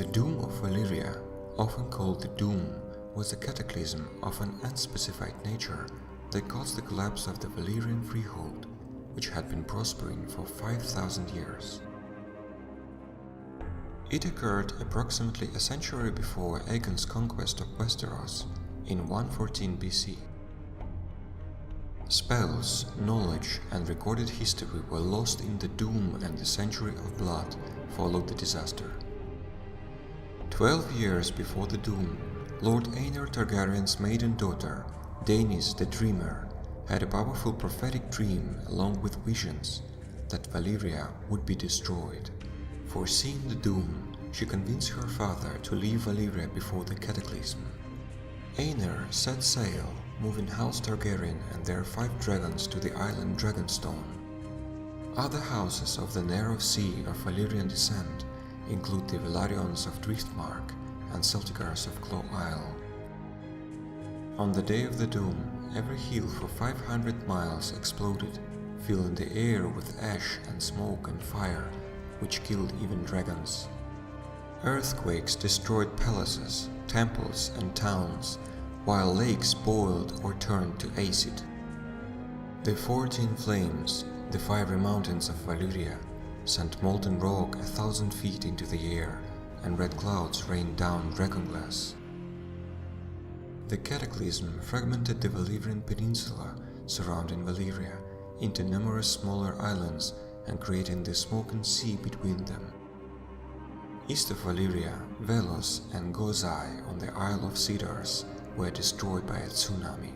The Doom of Valyria, often called the Doom, was a cataclysm of an unspecified nature that caused the collapse of the Valyrian Freehold, which had been prospering for 5,000 years. It occurred approximately a century before Aegon's conquest of Westeros in 114 BC. Spells, knowledge and recorded history were lost in the Doom, and the Century of Blood followed the disaster. 12 years before the Doom, Lord Aener Targaryen's maiden daughter, Daenys the Dreamer, had a powerful prophetic dream along with visions that Valyria would be destroyed. Foreseeing the Doom, she convinced her father to leave Valyria before the cataclysm. Aener set sail, moving House Targaryen and their 5 dragons to the island Dragonstone. Other houses of the narrow sea of Valyrian descent include the Velaryons of Driftmark and Celticars of Claw Isle. On the day of the Doom, every hill for 500 miles exploded, filling the air with ash and smoke and fire, which killed even dragons. Earthquakes destroyed palaces, temples and towns, while lakes boiled or turned to acid. The 14 flames, the fiery mountains of Valyria, sent molten rock 1,000 feet into the air, and red clouds rained down dragonglass. The cataclysm fragmented the Valyrian peninsula surrounding Valyria into numerous smaller islands and creating the smoking sea between them. East of Valyria, Velos and Gozai on the Isle of Cedars were destroyed by a tsunami.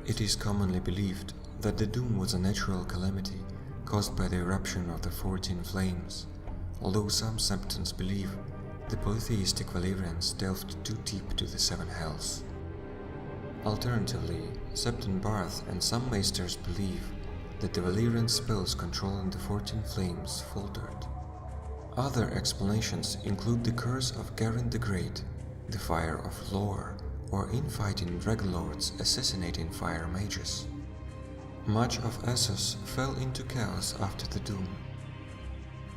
It is commonly believed that the Doom was a natural calamity caused by the eruption of the 14 flames, although some septons believe the polytheistic Valyrians delved too deep to the 7 hells. Alternatively, Septon Barth and some maesters believe that the Valyrian spells controlling the 14 flames faltered. Other explanations include the curse of Garen the Great, the fire of Lore, or infighting dragonlords assassinating fire mages. Much of Essos fell into chaos after the Doom.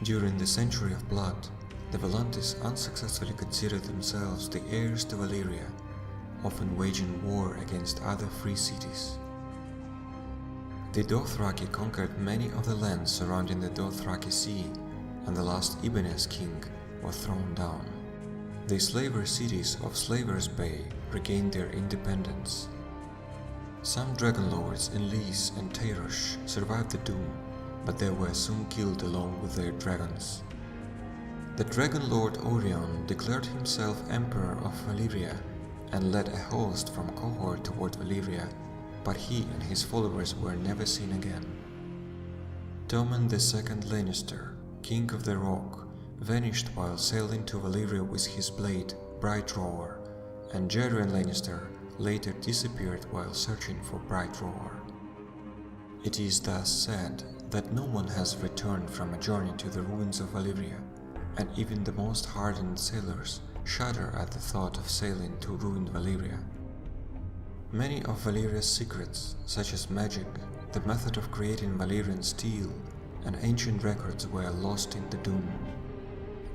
During the Century of Blood, the Volantis unsuccessfully considered themselves the heirs to Valyria, often waging war against other free cities. The Dothraki conquered many of the lands surrounding the Dothraki Sea, and the last Ibbenez king was thrown down. The slaver cities of Slaver's Bay regained their independence. Some dragonlords in Lys and Teyrush survived the Doom, but they were soon killed along with their dragons. The Dragon Lord Orion declared himself Emperor of Valyria and led a host from Cohort toward Valyria, but he and his followers were never seen again. Tommen II Lannister, King of the Rock, vanished while sailing to Valyria with his blade, Bright Roar, and Jaerion Lannister later disappeared while searching for Bright Roar. It is thus said that no one has returned from a journey to the ruins of Valyria, and even the most hardened sailors shudder at the thought of sailing to ruined Valyria. Many of Valyria's secrets, such as magic, the method of creating Valyrian steel, and ancient records were lost in the Doom.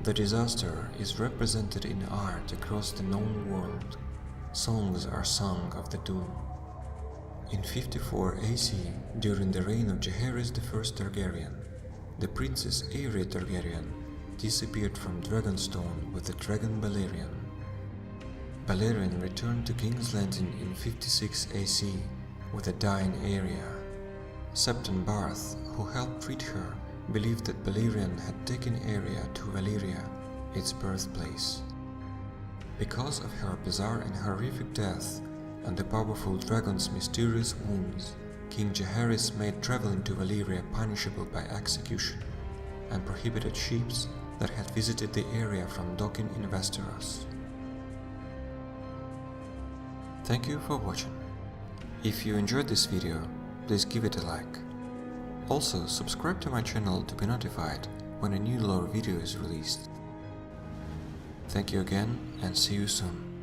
The disaster is represented in art across the known world. Songs are sung of the Doom. In 54 AC, during the reign of Jaehaerys I Targaryen, the princess Aeria Targaryen disappeared from Dragonstone with the dragon Balerion. Balerion returned to King's Landing in 56 AC with a dying Aeria. Septon Barth, who helped treat her, believed that Balerion had taken Aeria to Valyria, its birthplace. Because of her bizarre and horrific death and the powerful dragon's mysterious wounds, King Jaehaerys made traveling to Valyria punishable by execution and prohibited ships that had visited the area from docking in Westeros. Thank you for watching. If you enjoyed this video, please give it a like. Also, subscribe to my channel to be notified when a new lore video is released. Thank you again, and see you soon.